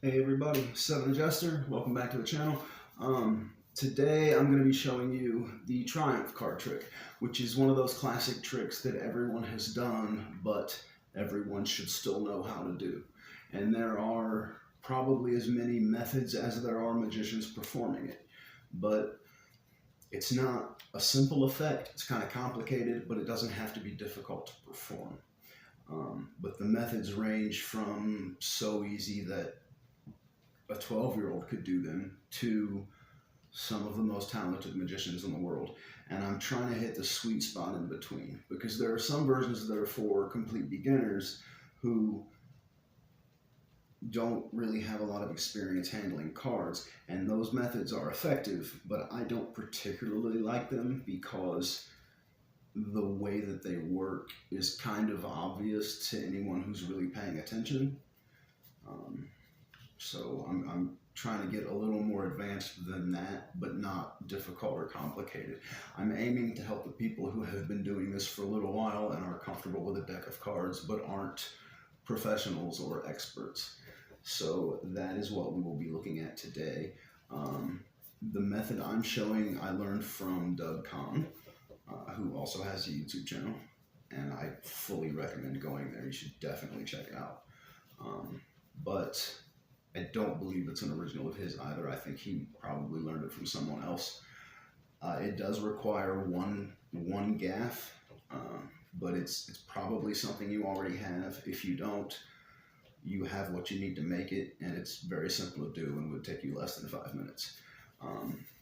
Hey everybody, Seven Adjuster, welcome back to the channel. Today I'm going to be showing you the Triumph card trick, which is one of those classic tricks that everyone has done, but everyone should still know how to do. And there are probably as many methods as there are magicians performing it. But it's not a simple effect, it's kind of complicated, but it doesn't have to be difficult to perform. But the methods range from so easy that a 12-year-old could do them to some of the most talented magicians in the world. And I'm trying to hit the sweet spot in between, because there are some versions that are for complete beginners who don't really have a lot of experience handling cards, and those methods are effective, but I don't particularly like them because the way that they work is kind of obvious to anyone who's really paying attention. So I'm trying to get a little more advanced than that, but not difficult or complicated. I'm aiming to help the people who have been doing this for a little while and are comfortable with a deck of cards, but aren't professionals or experts. So that is what we will be looking at today. The method I'm showing I learned from Doug Kahn, who also has a YouTube channel, and I fully recommend going there. You should definitely check it out. But I don't believe it's an original of his either. I think he probably learned it from someone else. It does require one gaff, but it's probably something you already have. If you don't, you have what you need to make it, and it's very simple to do and would take you less than 5 minutes.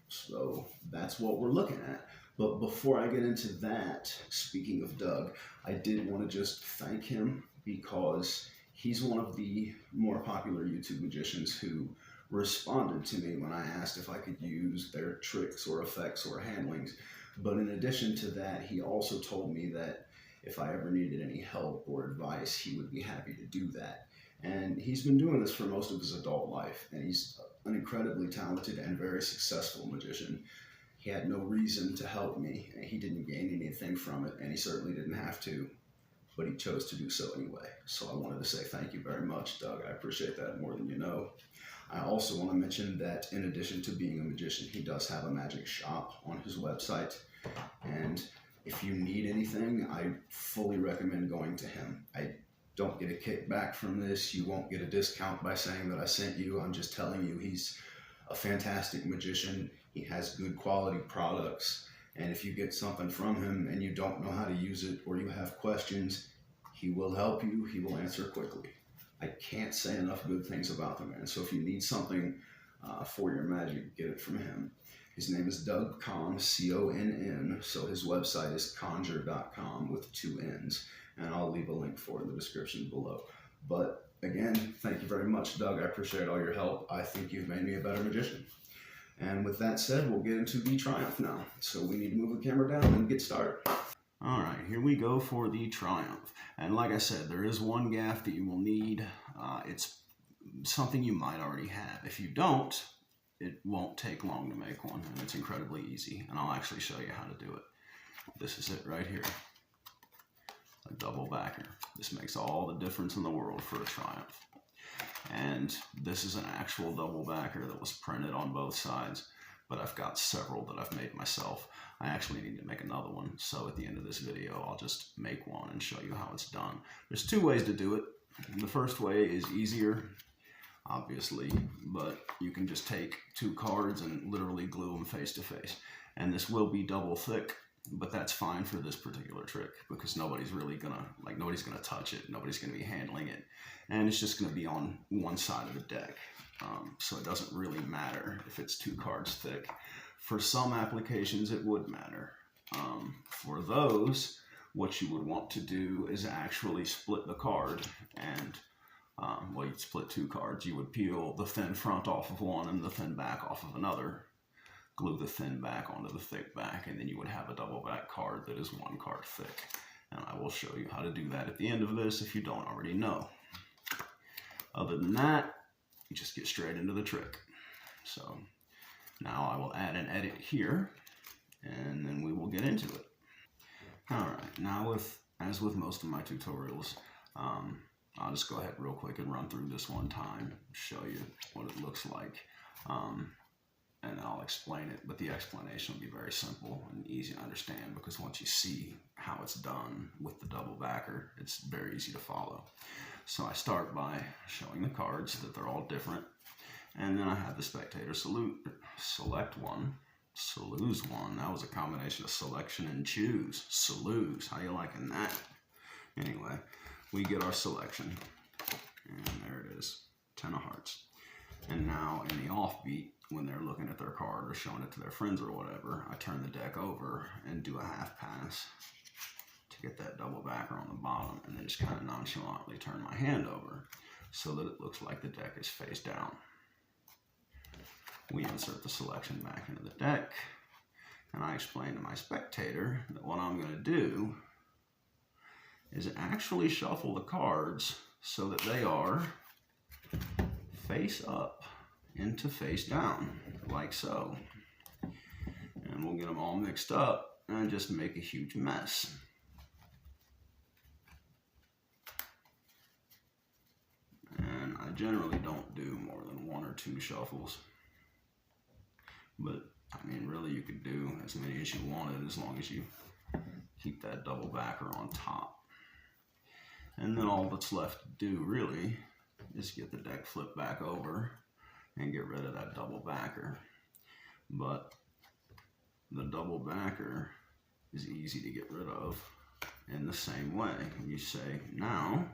So that's what we're looking at. But before I get into that, speaking of Doug, I did want to just thank him because he's one of the more popular YouTube magicians who responded to me when I asked if I could use their tricks or effects or handlings. But in addition to that, he also told me that if I ever needed any help or advice, he would be happy to do that. And he's been doing this for most of his adult life, and he's an incredibly talented and very successful magician. He had no reason to help me, and he didn't gain anything from it, and he certainly didn't have to, but he chose to do so anyway. So I wanted to say thank you very much, Doug. I appreciate that more than you know. I also want to mention that in addition to being a magician, he does have a magic shop on his website. And if you need anything, I fully recommend going to him. I don't get a kickback from this. You won't get a discount by saying that I sent you. I'm just telling you he's a fantastic magician. He has good quality products. And if you get something from him and you don't know how to use it or you have questions, he will help you. He will answer quickly. I can't say enough good things about the man. So if you need something for your magic, get it from him. His name is Doug Conn, C-O-N-N. So his website is conjure.com with 2 N's. And I'll leave a link for it in the description below. But again, thank you very much, Doug. I appreciate all your help. I think you've made me a better magician. And with that said, we'll get into the Triumph now. So we need to move the camera down and get started. All right, here we go for the Triumph. And like I said, there is one gaff that you will need. It's something you might already have. If you don't, it won't take long to make one, and it's incredibly easy. And I'll actually show you how to do it. This is it right here. A double backer. This makes all the difference in the world for a Triumph. And this is an actual double backer that was printed on both sides, but I've got several that I've made myself. I actually need to make another one, so at the end of this video I'll just make one and show you how it's done. There's 2 ways to do it. The first way is easier, obviously, but you can just take 2 cards and literally glue them face to face. And this will be double thick, but that's fine for this particular trick because nobody's really gonna, nobody's gonna touch it, nobody's gonna be handling it, and it's just gonna be on one side of the deck. So it doesn't really matter if it's 2 cards thick. For some applications it would matter. For those, what you would want to do is actually split the card, and well, you'd split 2 cards. You would peel the thin front off of one and the thin back off of another, glue the thin back onto the thick back, and then you would have a double back card that is 1 card thick. And I will show you how to do that at the end of this if you don't already know. Other than that, you just get straight into the trick. So now I will add an edit here, and then we will get into it. All right, now as with most of my tutorials, I'll just go ahead real quick and run through this one time, show you what it looks like, and then I'll explain it. But the explanation will be very simple and easy to understand, because once you see how it's done with the double backer, it's very easy to follow. So I start by showing the cards that they're all different, and then I have the spectator select one, Saloo's one. That was a combination of selection and choose. Saloo's, how you liking that? Anyway, we get our selection, and there it is, 10 of hearts. And now in the offbeat, when they're looking at their card or showing it to their friends or whatever, I turn the deck over and do a half pass to get that double backer on the bottom, and then just kind of nonchalantly turn my hand over so that it looks like the deck is face down. We insert the selection back into the deck, and I explain to my spectator that what I'm going to do is actually shuffle the cards so that they are face up into face down, like so. And we'll get them all mixed up and just make a huge mess. And I generally don't do more than 1 or 2 shuffles. But, I mean, really you could do as many as you wanted, as long as you keep that double backer on top. And then all that's left to do, really, is get the deck flipped back over and get rid of that double backer. But the double backer is easy to get rid of in the same way. You say, now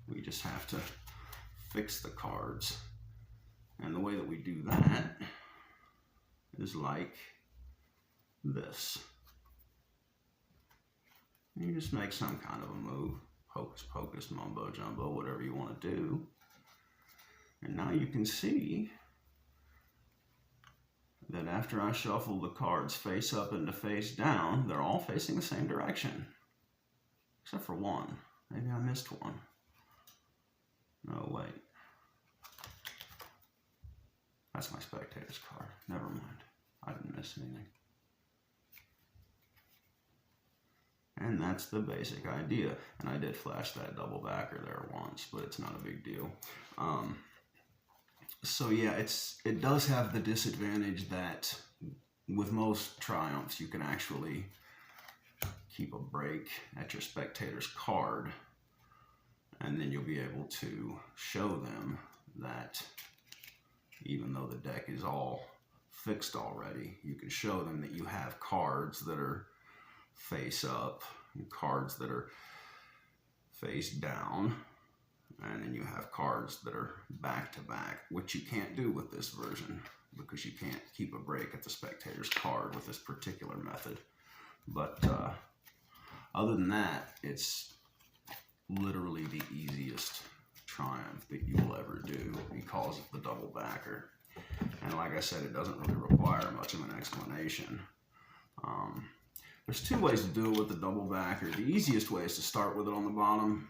we just have to fix the cards. And the way that we do that is like this. You just make some kind of a move, hocus pocus, mumbo jumbo, whatever you want to do. And now you can see that after I shuffle the cards face up into face down, they're all facing the same direction. Except for one. Maybe I missed one. No, wait. That's my spectator's card. Never mind. I didn't miss anything. And that's the basic idea. And I did flash that double backer there once, but it's not a big deal. So yeah, it does have the disadvantage that with most triumphs, you can actually keep a break at your spectator's card, and then you'll be able to show them that even though the deck is all fixed already, you can show them that you have cards that are face up and cards that are face down, and then you have cards that are back to back, which you can't do with this version because you can't keep a break at the spectator's card with this particular method. But other than that, it's literally the easiest triumph that you will ever do because of the double backer. And like I said, it doesn't really require much of an explanation. There's 2 ways to do it with the double backer. The easiest way is to start with it on the bottom,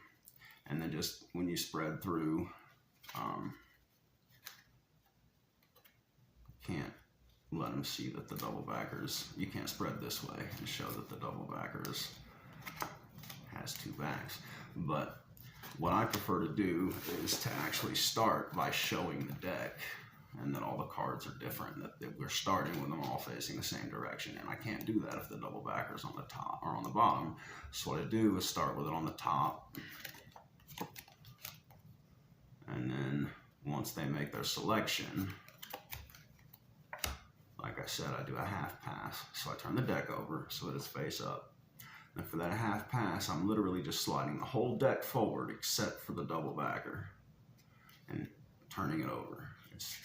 and then just when you spread through, can't let them see that the double backers, you can't spread this way and show that the double backers has 2 backs. But what I prefer to do is to actually start by showing the deck, and then all the cards are different, that we're starting with them all facing the same direction. And I can't do that if the double backer's on the top or on the bottom. So what I do is start with it on the top, and then once they make their selection, like I said, I do a half pass. So I turn the deck over so that it's face up. And for that half pass, I'm literally just sliding the whole deck forward except for the double backer and turning it over. It's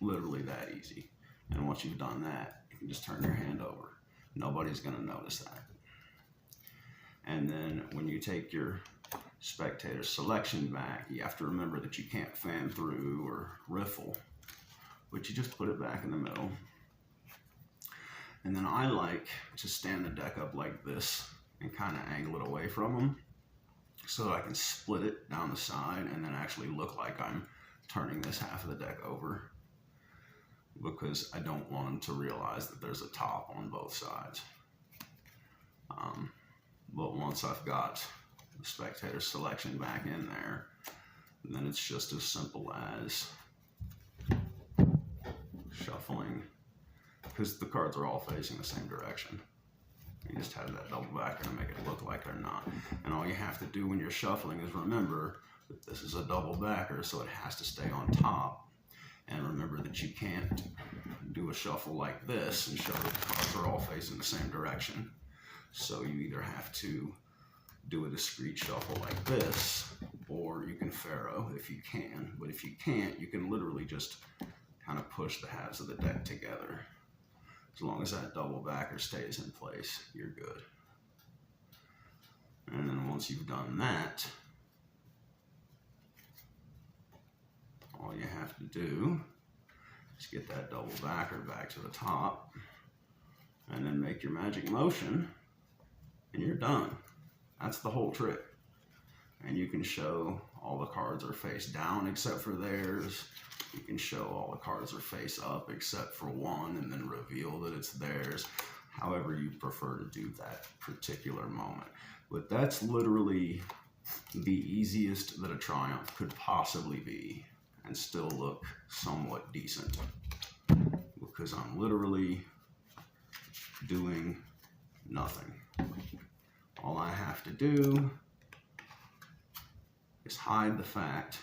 literally that easy. And once you've done that, you can just turn your hand over. Nobody's going to notice that. And then when you take your spectator selection back, you have to remember that you can't fan through or riffle, but you just put it back in the middle. And then I like to stand the deck up like this and kind of angle it away from them so that I can split it down the side and then actually look like I'm turning this half of the deck over, because I don't want them to realize that there's a top on both sides. But once I've got the spectator selection back in there, And then it's just as simple as shuffling, because the cards are all facing the same direction. You just have that double backer to make it look like they're not. And all you have to do when you're shuffling is remember that this is a double backer, so it has to stay on top. And remember that you can't do a shuffle like this and show that the cards are all facing the same direction. So you either have to do a discrete shuffle like this, or you can faro if you can. But if you can't, you can literally just kind of push the halves of the deck together. As long as that double backer stays in place, you're good. And then once you've done that, all you have to do is get that double backer back to the top and then make your magic motion and you're done. That's the whole trick. And you can show all the cards are face down except for theirs. You can show all the cards are face up except for one and then reveal that it's theirs. However you prefer to do that particular moment. But that's literally the easiest that a Triumph could possibly be and still look somewhat decent. Because I'm literally doing nothing. All I have to do is hide the fact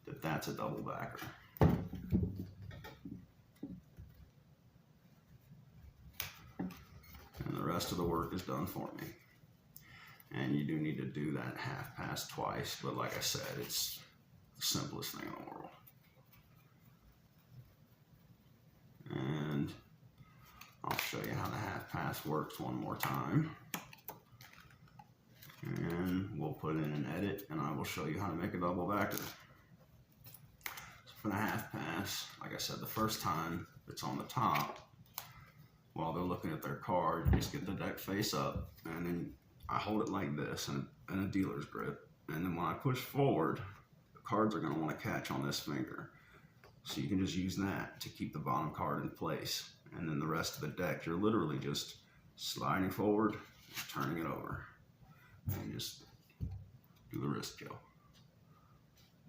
that that's a double backer. And the rest of the work is done for me. And you do need to do that half pass twice, but like I said, it's the simplest thing in the world. And I'll show you how the half pass works one more time. And we'll put in an edit and I will show you how to make a double backer. So for the half pass, like I said, the first time it's on the top, while they're looking at their card, you just get the deck face up and then I hold it like this in a dealer's grip. And then when I push forward, the cards are going to want to catch on this finger. So you can just use that to keep the bottom card in place. And then the rest of the deck, you're literally just sliding forward, turning it over. And just do the wrist kill.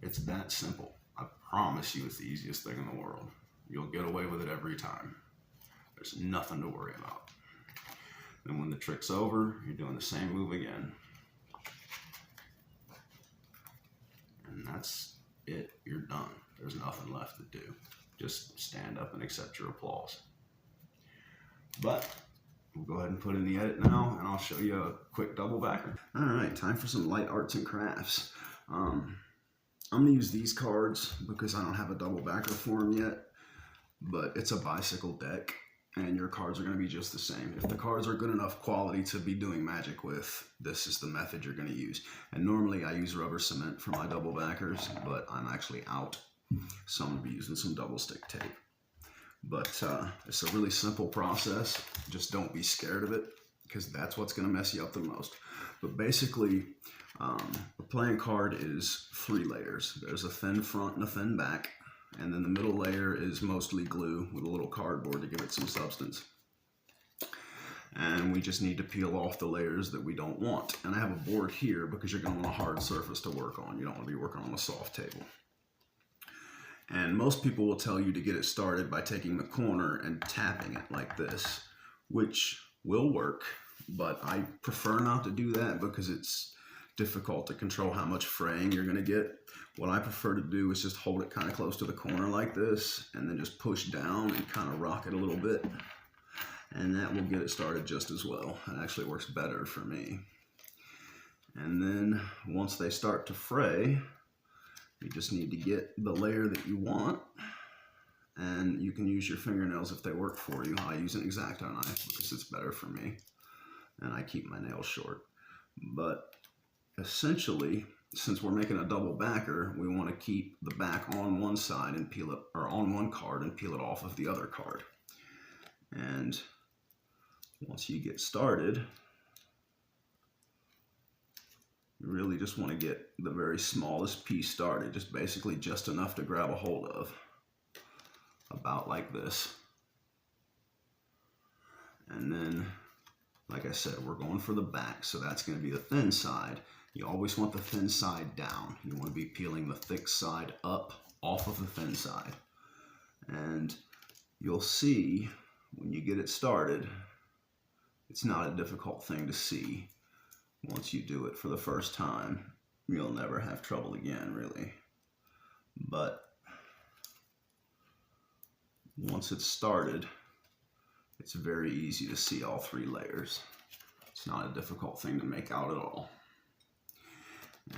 It's that simple. I promise you it's the easiest thing in the world. You'll get away with it every time. There's nothing to worry about. Then when the trick's over, you're doing the same move again. And that's it. You're done. There's nothing left to do. Just stand up and accept your applause. But we'll go ahead and put in the edit now, and I'll show you a quick double backer. All right, time for some light arts and crafts. I'm gonna use these cards because I don't have a double backer for them yet, but it's a bicycle deck, and your cards are gonna be just the same. If the cards are good enough quality to be doing magic with, this is the method you're gonna use. And normally I use rubber cement for my double backers, but I'm actually out, so I'm gonna be using some double stick tape. But it's a really simple process. Just don't be scared of it because that's what's going to mess you up the most. But basically, a playing card is 3 layers. There's a thin front and a thin back. And then the middle layer is mostly glue with a little cardboard to give it some substance. And we just need to peel off the layers that we don't want. And I have a board here because you're going to want a hard surface to work on. You don't want to be working on a soft table. And most people will tell you to get it started by taking the corner and tapping it like this, which will work, but I prefer not to do that because it's difficult to control how much fraying you're gonna get. What I prefer to do is just hold it kind of close to the corner like this and then just push down and kind of rock it a little bit. And that will get it started just as well. It actually works better for me. And then once they start to fray, you just need to get the layer that you want, and you can use your fingernails if they work for you. I use an X-Acto knife because it's better for me, and I keep my nails short. But essentially, since we're making a double backer, we want to keep the back on one side and peel it, or on one card and peel it off of the other card. And once you get started, you really just want to get the very smallest piece started, just basically just enough to grab a hold of, about like this. And then, like I said, we're going for the back, so that's going to be the thin side. You always want the thin side down. You want to be peeling the thick side up off of the thin side. And you'll see when you get it started, it's not a difficult thing to see. Once you do it for the first time, you'll never have trouble again, really. But once it's started, it's very easy to see all 3 layers. It's not a difficult thing to make out at all.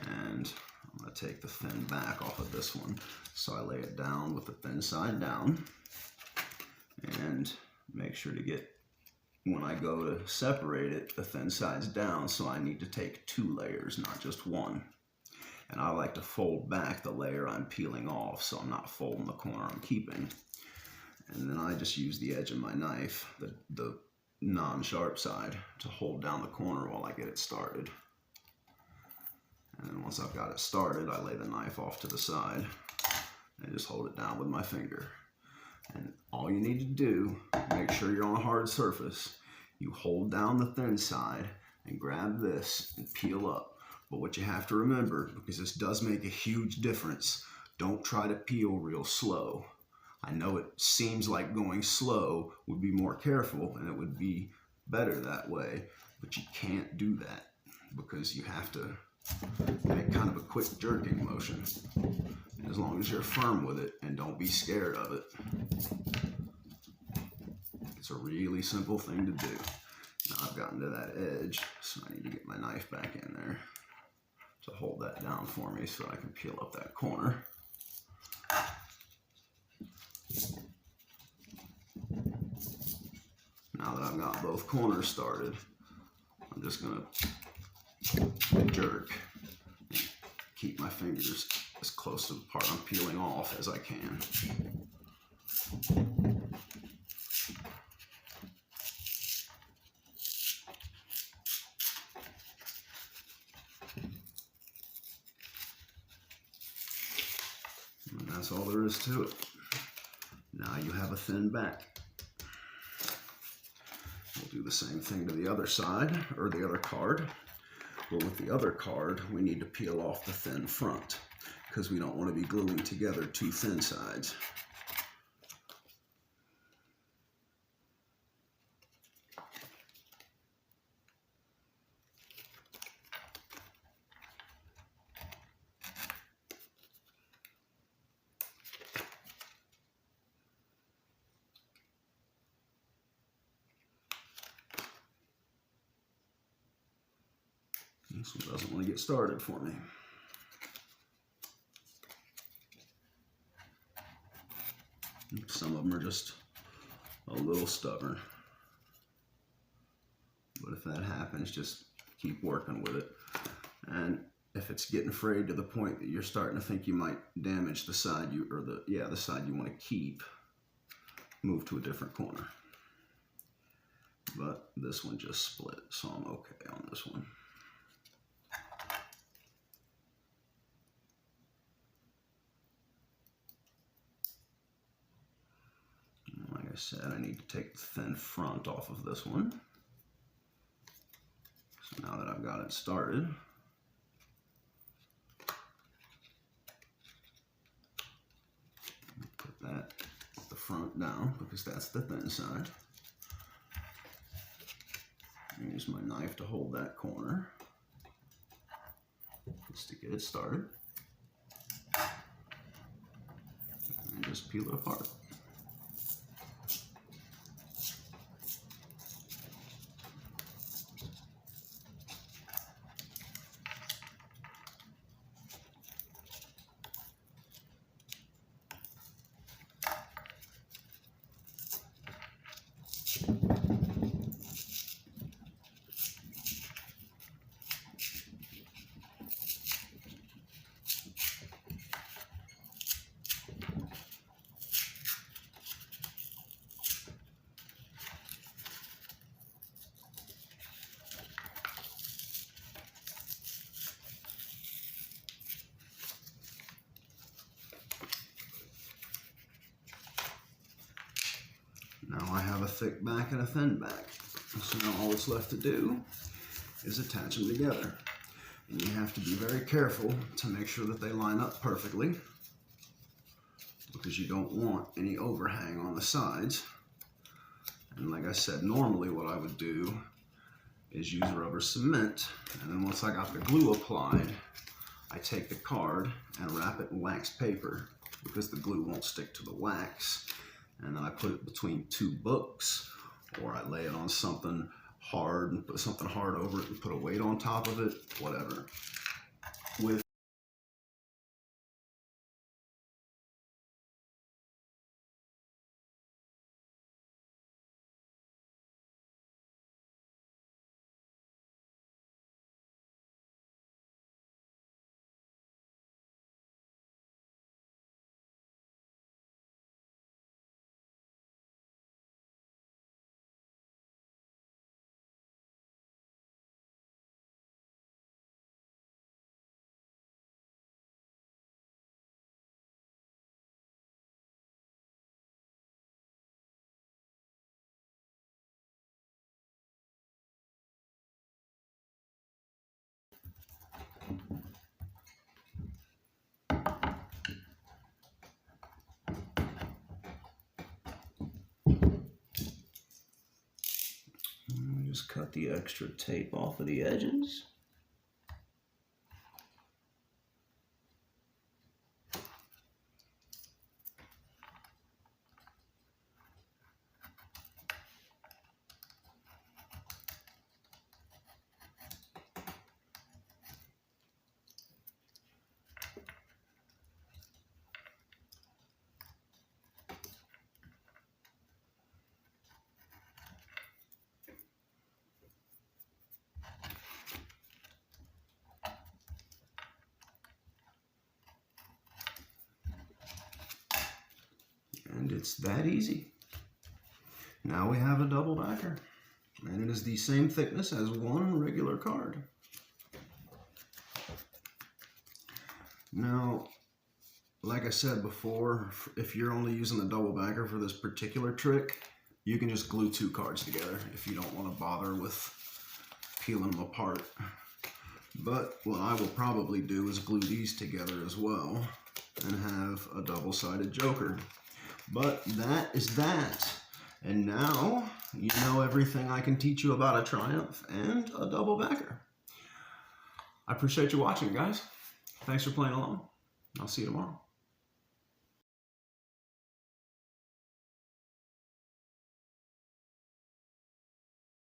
And I'm going to take the thin back off of this one. So I lay it down with the thin side down and make sure to get, when I go to separate it, the thin side's down, so I need to take 2 layers, not just 1. And I like to fold back the layer I'm peeling off, so I'm not folding the corner I'm keeping. And then I just use the edge of my knife, the non-sharp side, to hold down the corner while I get it started. And then once I've got it started, I lay the knife off to the side and just hold it down with my finger. And all you need to do, make sure you're on a hard surface, you hold down the thin side and grab this and peel up. But what you have to remember, because this does make a huge difference, don't try to peel real slow. I know it seems like going slow would be more careful and it would be better that way, but you can't do that because you have to make kind of a quick jerking motion. As long as you're firm with it and don't be scared of it. It's a really simple thing to do. Now I've gotten to that edge, so I need to get my knife back in there to hold that down for me so I can peel up that corner. Now that I've got both corners started, I'm just going to jerk and keep my fingers as close to the part I'm peeling off as I can. And that's all there is to it. Now you have a thin back. We'll do the same thing to the other side, or the other card. But with the other card, we need to peel off the thin front, because we don't want to be gluing together 2 thin sides. This one doesn't want to get started for me. Some of them are just a little stubborn. But if that happens, just keep working with it. And if it's getting frayed to the point that you're starting to think you might damage the side the side you want to keep, move to a different corner. But this one just split, so I'm okay on this one. Like I said, I need to take the thin front off of this one. So now that I've got it started, put that the front down because that's the thin side. Use my knife to hold that corner just to get it started, and just peel it apart. Now I have a thick back and a thin back. So now all that's left to do is attach them together. And you have to be very careful to make sure that they line up perfectly, because you don't want any overhang on the sides. And like I said, normally what I would do is use rubber cement, and then once I got the glue applied, I take the card and wrap it in wax paper, because the glue won't stick to the wax. And then I put it between two books, or I lay it on something hard and put something hard over it and put a weight on top of it, whatever. With just cut the extra tape off of the edges. And it's that easy. Now we have a double backer, and it is the same thickness as one regular card. Now, like I said before, if you're only using the double backer for this particular trick, you can just glue two cards together if you don't want to bother with peeling them apart. But what I will probably do is glue these together as well and have a double-sided joker. But that is that. And now you know everything I can teach you about a Triumph and a double backer. I appreciate you watching, guys. Thanks for playing along. I'll see you tomorrow.